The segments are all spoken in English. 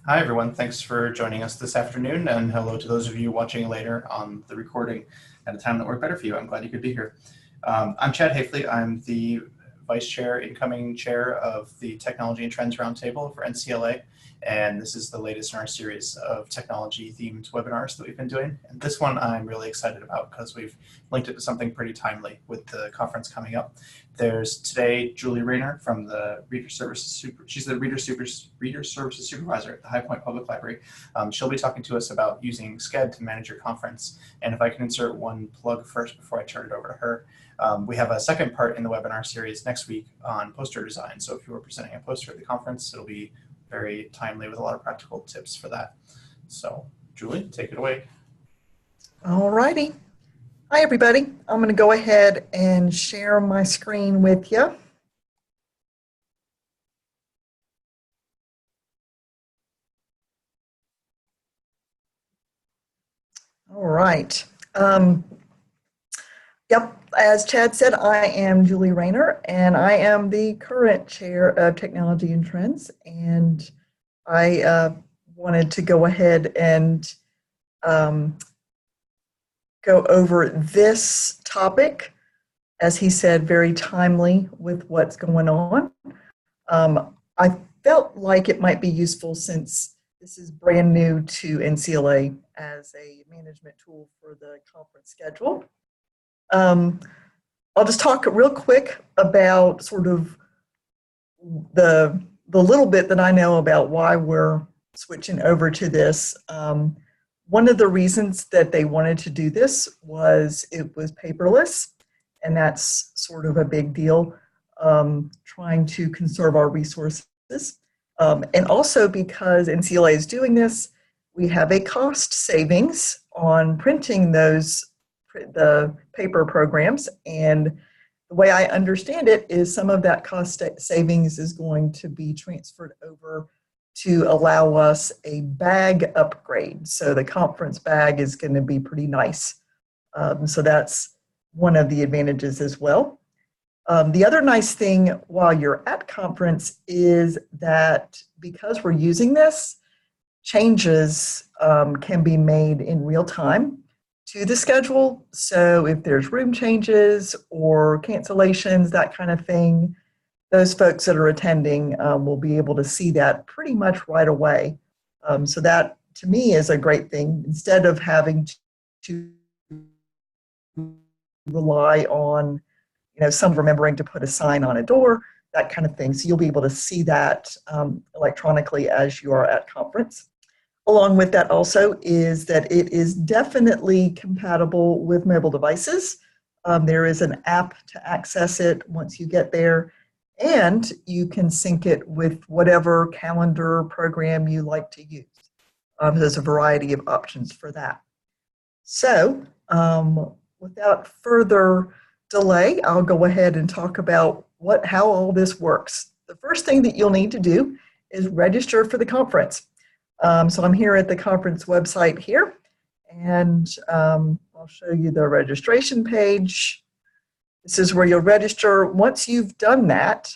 Hi, everyone. Thanks for joining us this afternoon, and hello to those of you watching later on the recording at a time that worked better for you. I'm glad you could be here. I'm Chad Hafley. I'm the Vice Chair, incoming Chair of the Technology and Trends Roundtable for NCLA, and this is the latest in our series of technology-themed webinars that we've been doing. And this one I'm really excited about because we've linked it to something pretty timely with the conference coming up. There's today Julie Raynor from the Reader Services she's the Reader Services Supervisor at the High Point Public Library. She'll be talking to us about using Sched to manage your conference. And if I can insert one plug first before I turn it over to her, we have a second part in the webinar series next week on poster design. So if you were presenting a poster at the conference, it'll be very timely with a lot of practical tips for that. So Julie, take it away. All righty. Hi, everybody. I'm going to go ahead and share my screen with you. All right. Yep, as Chad said, I am Julie Raynor, and I am the current Chair of Technology and Trends, and I wanted to go ahead and go over this topic, as he said, very timely with what's going on. I felt like it might be useful since this is brand new to NCLA as a management tool for the conference schedule. I'll just talk real quick about sort of the little bit that I know about why we're switching over to this. One of the reasons that they wanted to do this was it was paperless, and that's sort of a big deal, trying to conserve our resources. And also because NCLA is doing this, we have a cost savings on printing the paper programs. And the way I understand it is some of that cost savings is going to be transferred over to allow us a bag upgrade. So the conference bag is going to be pretty nice. So that's one of the advantages as well. The other nice thing while you're at conference is that because we're using this, changes can be made in real time to the schedule. So if there's room changes or cancellations, that kind of thing, those folks that are attending will be able to see that pretty much right away. So that, to me, is a great thing. Instead of having to rely on, some remembering to put a sign on a door, that kind of thing. So you'll be able to see that electronically as you are at conference. Along with that also is that it is definitely compatible with mobile devices. There is an app to access it once you get there, and you can sync it with whatever calendar program you like to use. There's a variety of options for that. So without further delay, I'll go ahead and talk about how all this works. The first thing that you'll need to do is register for the conference. So I'm here at the conference website here, and I'll show you the registration page. This is where you'll register. Once you've done that,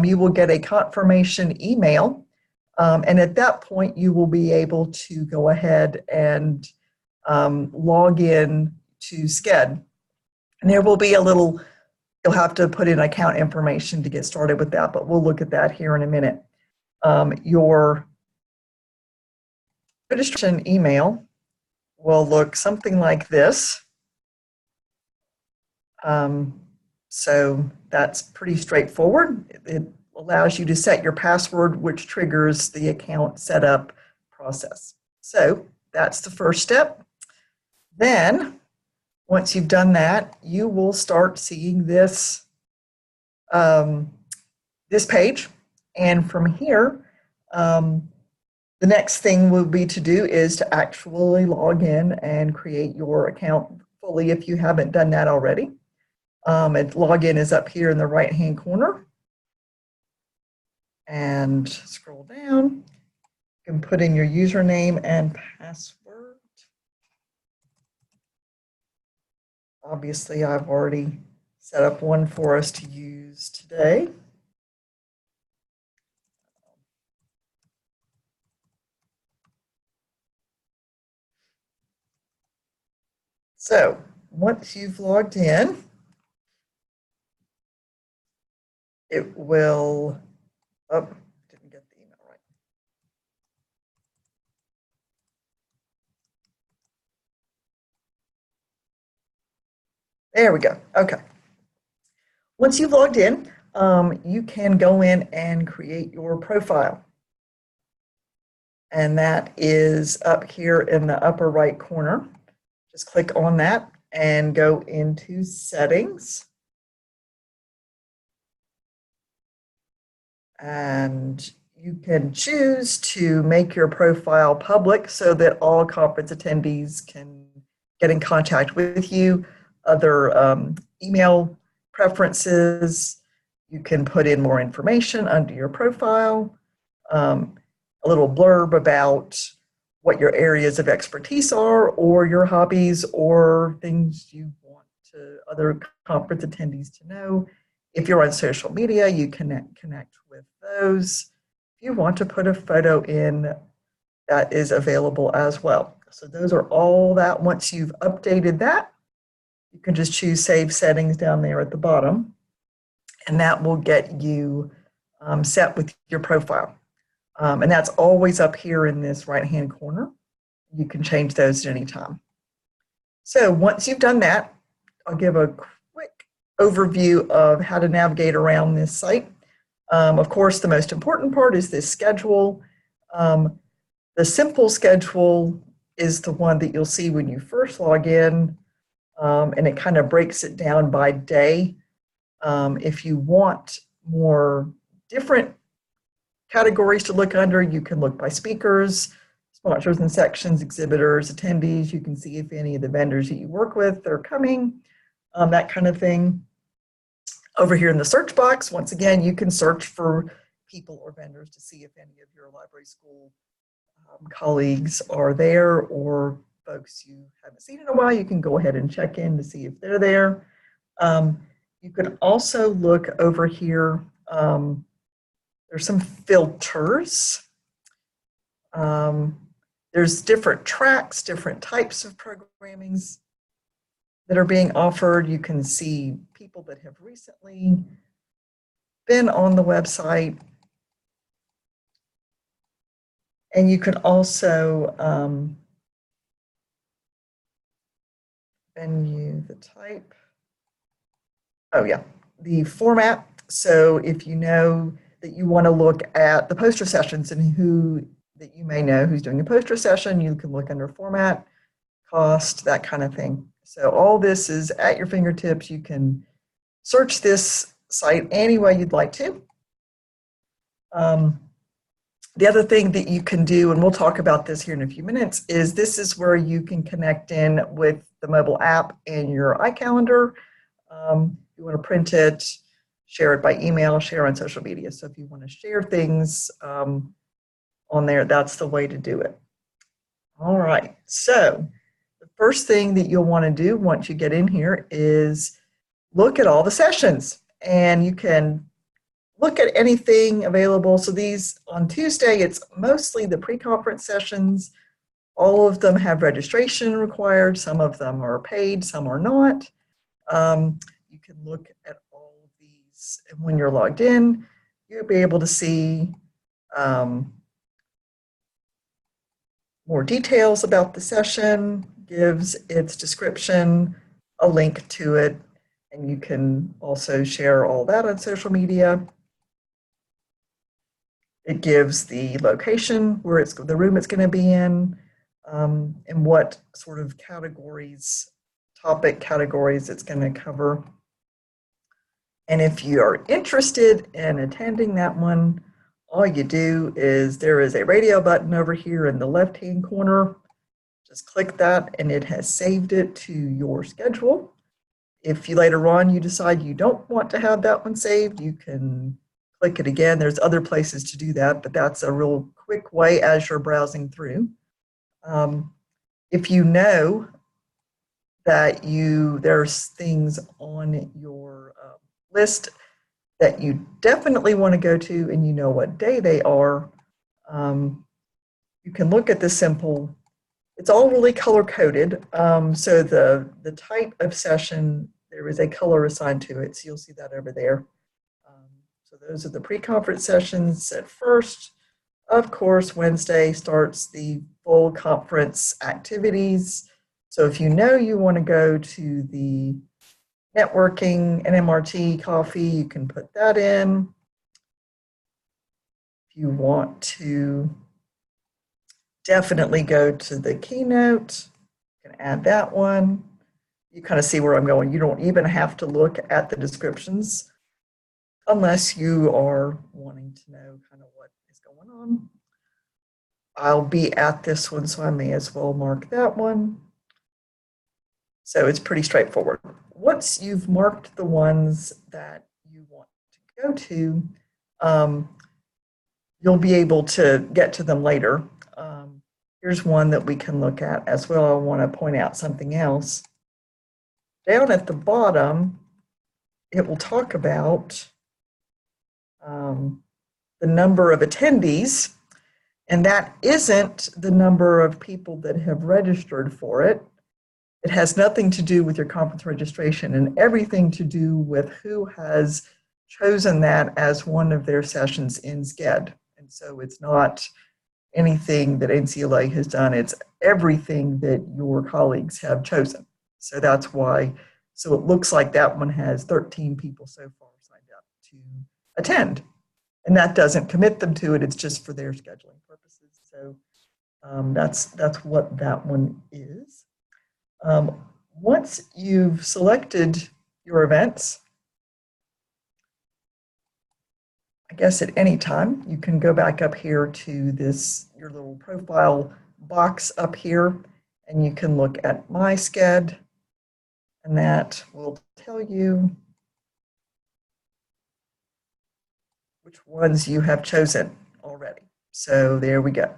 you will get a confirmation email, and at that point you will be able to go ahead and log in to Sched. And there will be you'll have to put in account information to get started with that, but we'll look at that here in a minute. Your registration email will look something like this. So that's pretty straightforward. It allows you to set your password, which triggers the account setup process. So that's the first step. Then, once you've done that, you will start seeing this, this page. And from here, the next thing will be to do is to actually log in and create your account fully if you haven't done that already. And login is up here in the right-hand corner. And scroll down. You can put in your username and password. Obviously, I've already set up one for us to use today. So once you've logged in, it will, oh, didn't get the email right. There we go. Okay. Once you've logged in, you can go in and create your profile. And that is up here in the upper right corner. Just click on that and go into settings. And you can choose to make your profile public so that all conference attendees can get in contact with you. Other email preferences, you can put in more information under your profile, a little blurb about what your areas of expertise are, or your hobbies, or things you want other conference attendees to know. If you're on social media, you can connect with those. If you want to put a photo in, that is available as well. So those are all that. Once you've updated that, you can just choose Save Settings down there at the bottom, and that will get you set with your profile. And that's always up here in this right-hand corner. You can change those at any time. So once you've done that, I'll give a quick overview of how to navigate around this site. Of course, the most important part is this schedule. The simple schedule is the one that you'll see when you first log in, and it kind of breaks it down by day. If you want more different categories to look under, you can look by speakers, sponsors and sections, exhibitors, attendees. You can see if any of the vendors that you work with are coming, that kind of thing. Over here in the search box, once again, you can search for people or vendors to see if any of your library school colleagues are there, or folks you haven't seen in a while. You can go ahead and check in to see if they're there. You can also look over here. There's some filters. There's different tracks, different types of programmings that are being offered. You can see people that have recently been on the website. And you can also menu the type. Oh yeah, the format. So if you know that you want to look at the poster sessions and who that you may know who's doing a poster session, you can look under format, cost, that kind of thing. So all this is at your fingertips. You can search this site any way you'd like to. The other thing that you can do, and we'll talk about this here in a few minutes, is this is where you can connect in with the mobile app and your iCalendar. You want to print it, share it by email, share on social media. So if you want to share things on there, that's the way to do it. All right, so the first thing that you'll want to do once you get in here is look at all the sessions, and you can look at anything available. So these on Tuesday, it's mostly the pre-conference sessions. All of them have registration required. Some of them are paid, some are not. You can look at all of these, and when you're logged in, you'll be able to see more details about the session, gives its description, a link to it, and you can also share all that on social media. It gives the location where the room it's going to be in, and what sort of categories, topic categories it's going to cover. And if you are interested in attending that one, all you do is there is a radio button over here in the left-hand corner. Just click that and it has saved it to your schedule. If you later on you decide you don't want to have that one saved, you can click it again. There's other places to do that, but that's a real quick way as you're browsing through. If you know that there's things on your list that you definitely want to go to and you know what day they are, you can look at the simple It's all really color-coded. So the type of session, there is a color assigned to it. So you'll see that over there. So those are the pre-conference sessions at first. Of course, Wednesday starts the full conference activities. So if you know you want to go to the networking, NMRT, coffee, you can put that in. If you want to definitely go to the keynote, you can add that one. You kind of see where I'm going. You don't even have to look at the descriptions unless you are wanting to know kind of what is going on. I'll be at this one, so I may as well mark that one. So it's pretty straightforward. Once you've marked the ones that you want to go to, you'll be able to get to them later. Here's one that we can look at as well. I want to point out something else. Down at the bottom, it will talk about the number of attendees, and that isn't the number of people that have registered for it. It has nothing to do with your conference registration and everything to do with who has chosen that as one of their sessions in Sched. And so it's not anything that NCLA has done, it's everything that your colleagues have chosen. So that's why, so it looks like that one has 13 people so far signed up to attend. And that doesn't commit them to it, it's just for their scheduling purposes. So that's what that one is. Once you've selected your events, I guess at any time, you can go back up here to this, your little profile box up here, and you can look at My Sched, and that will tell you which ones you have chosen already. So there we go.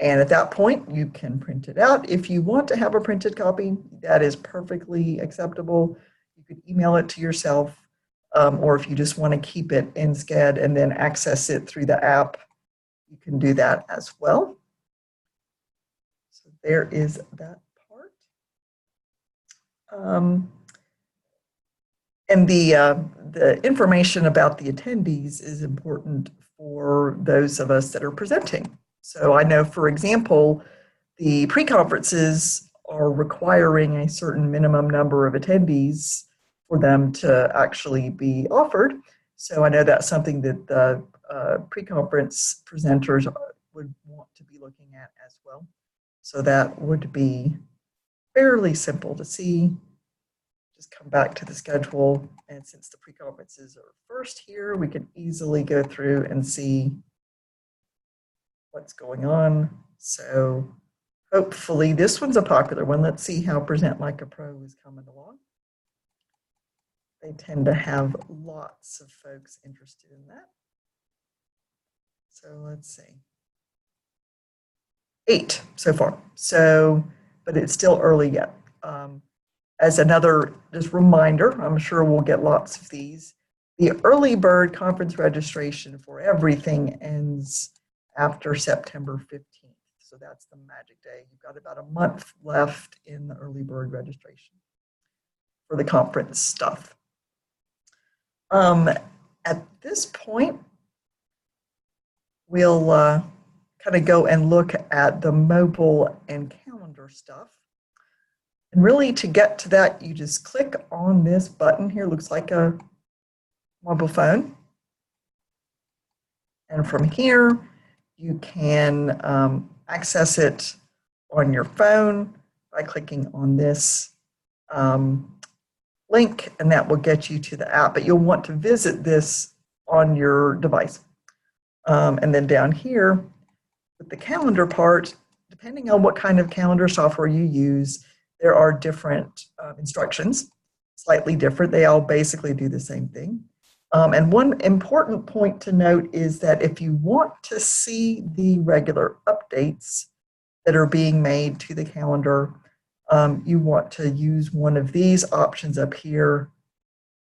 And at that point, you can print it out. If you want to have a printed copy, that is perfectly acceptable. You could email it to yourself, or if you just want to keep it in Sched and then access it through the app, you can do that as well. So there is that part. And the information about the attendees is important for those of us that are presenting. So I know, for example, the pre-conferences are requiring a certain minimum number of attendees for them to actually be offered. So I know that's something that the pre-conference presenters would want to be looking at as well. So that would be fairly simple to see. Just come back to the schedule, and since the pre-conferences are first here, we can easily go through and see what's going on. So hopefully this one's a popular one. Let's see how Present Like a Pro is coming along. They tend to have lots of folks interested in that. So let's see. 8 so far. So, but it's still early yet. As another just reminder, I'm sure we'll get lots of these. The early bird conference registration for everything ends after September 15th. So that's the magic day. You've got about a month left in the early bird registration for the conference stuff. At this point, we'll kind of go and look at the mobile and calendar stuff. And really, to get to that, you just click on this button here. Looks like a mobile phone. And from here, you can access it on your phone by clicking on this link, and that will get you to the app. But you'll want to visit this on your device. And then down here, with the calendar part, depending on what kind of calendar software you use, there are different instructions, slightly different. They all basically do the same thing. And one important point to note is that if you want to see the regular updates that are being made to the calendar, you want to use one of these options up here,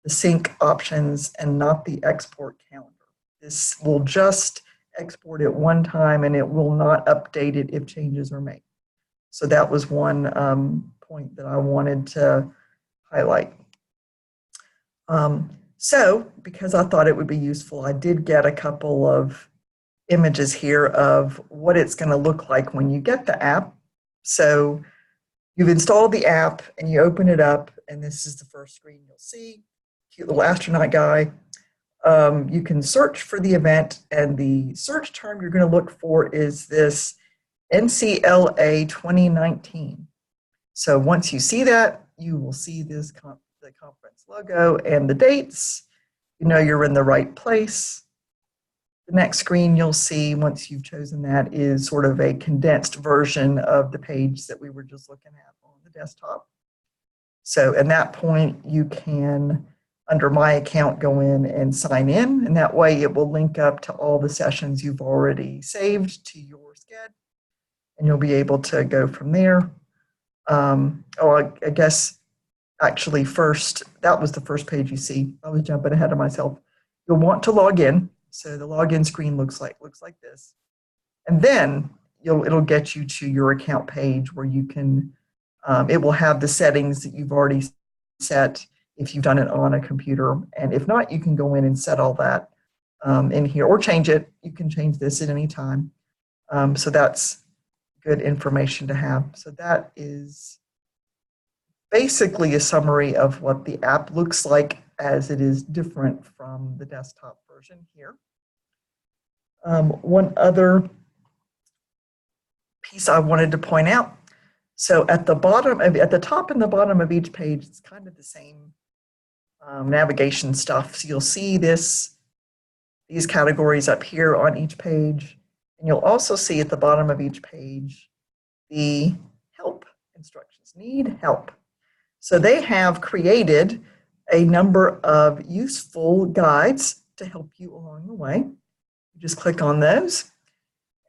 the sync options, and not the export calendar. This will just export it one time and it will not update it if changes are made. So that was one point that I wanted to highlight. So because I thought it would be useful, I did get a couple of images here of what it's going to look like when you get the app. So you've installed the app and you open it up, and this is the first screen you'll see. Cute little astronaut guy. You can search for the event, and the search term you're going to look for is this NCLA 2019. So once you see that, you will see this the conference logo and the dates. You know you're in the right place. The next screen you'll see once you've chosen that is sort of a condensed version of the page that we were just looking at on the desktop. So at that point, you can, under My Account, go in and sign in, and that way it will link up to all the sessions you've already saved to your Sched, and you'll be able to go from there. I guess actually first, that was the first page you see. I was jumping ahead of myself. You'll want to log in. So the login screen looks like this. And then it'll get you to your account page where you can, it will have the settings that you've already set if you've done it on a computer. And if not, you can go in and set all that in here or change it. You can change this at any time. So that's good information to have. So that is basically a summary of what the app looks like as it is different from the desktop version here. One other piece I wanted to point out. So at the top and the bottom of each page, it's kind of the same navigation stuff. So you'll see these categories up here on each page. And you'll also see at the bottom of each page the help instructions, need help. So they have created a number of useful guides to help you along the way. You just click on those.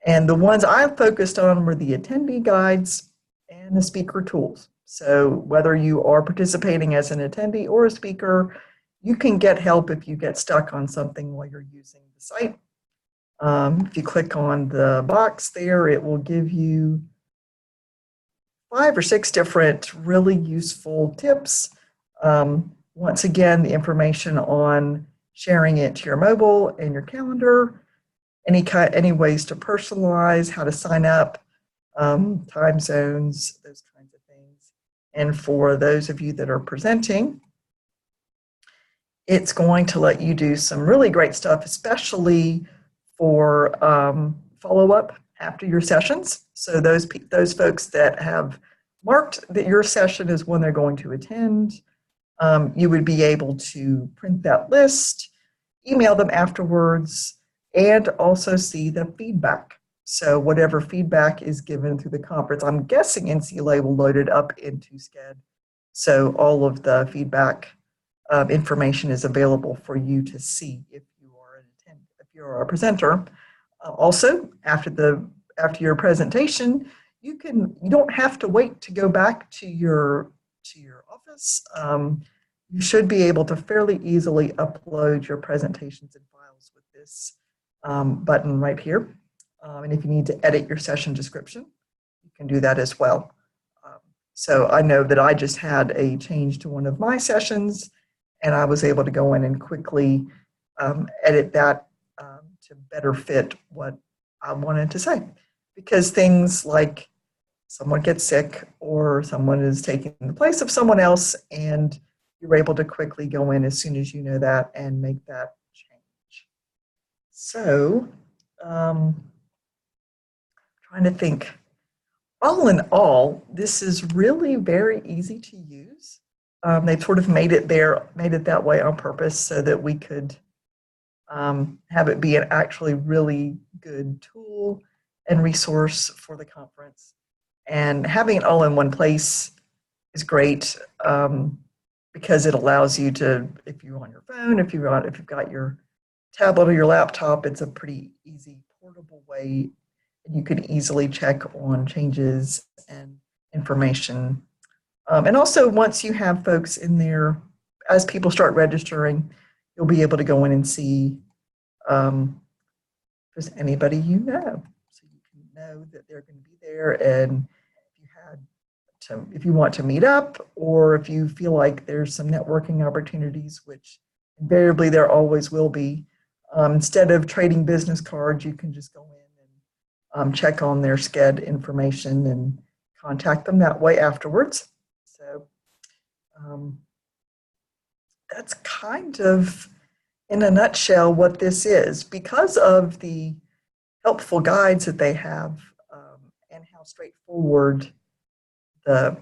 And the ones I focused on were the attendee guides and the speaker tools. So whether you are participating as an attendee or a speaker, you can get help if you get stuck on something while you're using the site. If you click on the box there, it will give you 5 or 6 different really useful tips. Once again, the information on sharing it to your mobile and your calendar, any ways to personalize, how to sign up, time zones, those kinds of things. And for those of you that are presenting, it's going to let you do some really great stuff, especially for follow-up after your sessions. So those folks that have marked that your session is when they're going to attend, you would be able to print that list, email them afterwards, and also see the feedback. So whatever feedback is given through the conference, I'm guessing NCLA will load it up into Sched. So all of the feedback information is available for you to see if you're a presenter. Also, after your presentation, you don't have to wait to go back to your office. You should be able to fairly easily upload your presentations and files with this button right here. And if you need to edit your session description, you can do that as well. So I know that I just had a change to one of my sessions, and I was able to go in and quickly edit that to better fit what I wanted to say. Because things like someone gets sick or someone is taking the place of someone else, and you're able to quickly go in as soon as you know that and make that change. So, trying to think. All in all, this is really very easy to use. They've sort of made it that way on purpose so that we could have it be an actually really good tool and resource for the conference. And having it all in one place is great because it allows you to, if you're on your phone, if you've got your tablet or your laptop, it's a pretty easy portable way. You can easily check on changes and information. And also once you have folks in there, as people start registering, you'll be able to go in and see if there's anybody you know. So you can know that they're going to be there, and if you if you want to meet up, or if you feel like there's some networking opportunities, which invariably there always will be. Instead of trading business cards, you can just go in and check on their Sched information and contact them that way afterwards. So that's kind of, in a nutshell, what this is. Because of the helpful guides that they have and how straightforward the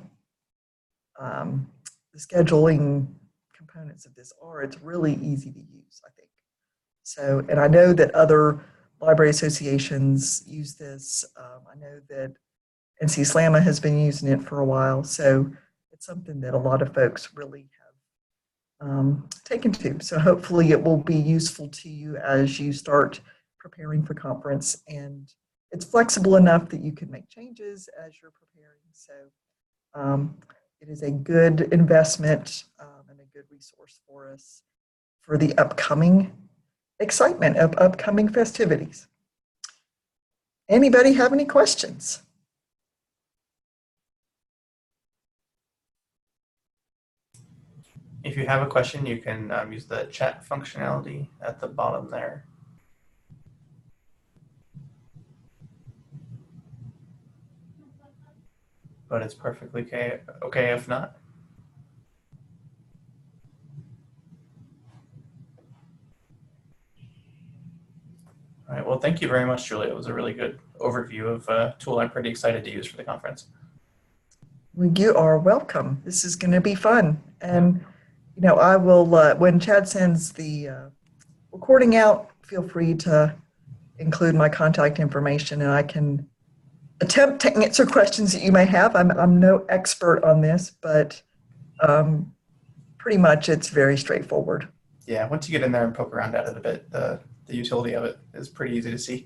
scheduling components of this are, it's really easy to use, I think. So, and I know that other library associations use this. I know that NC SLAMA has been using it for a while. So it's something that a lot of folks really have taken to. So hopefully it will be useful to you as you start preparing for conference. And it's flexible enough that you can make changes as you're preparing. So it is a good investment and a good resource for us for the upcoming excitement of upcoming festivities. Anybody have any questions? If you have a question, you can use the chat functionality at the bottom there. But it's perfectly okay if not. All right, well, thank you very much, Julia. It was a really good overview of a tool I'm pretty excited to use for the conference. Well, you are welcome. This is going to be fun. And, you know, I will, when Chad sends the recording out, feel free to include my contact information and I can attempt to answer questions that you may have. I'm no expert on this, but pretty much it's very straightforward. Yeah, once you get in there and poke around at it a bit, the utility of it is pretty easy to see.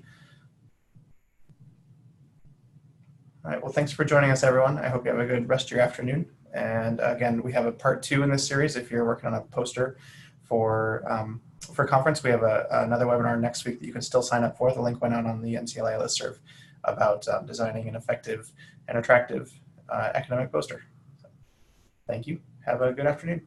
All right, well, thanks for joining us, everyone. I hope you have a good rest of your afternoon. And again, we have a part 2 in this series. If you're working on a poster for conference, we have another webinar next week that you can still sign up for. The link went out on the NCLA listserv about designing an effective and attractive academic poster. So, thank you. Have a good afternoon.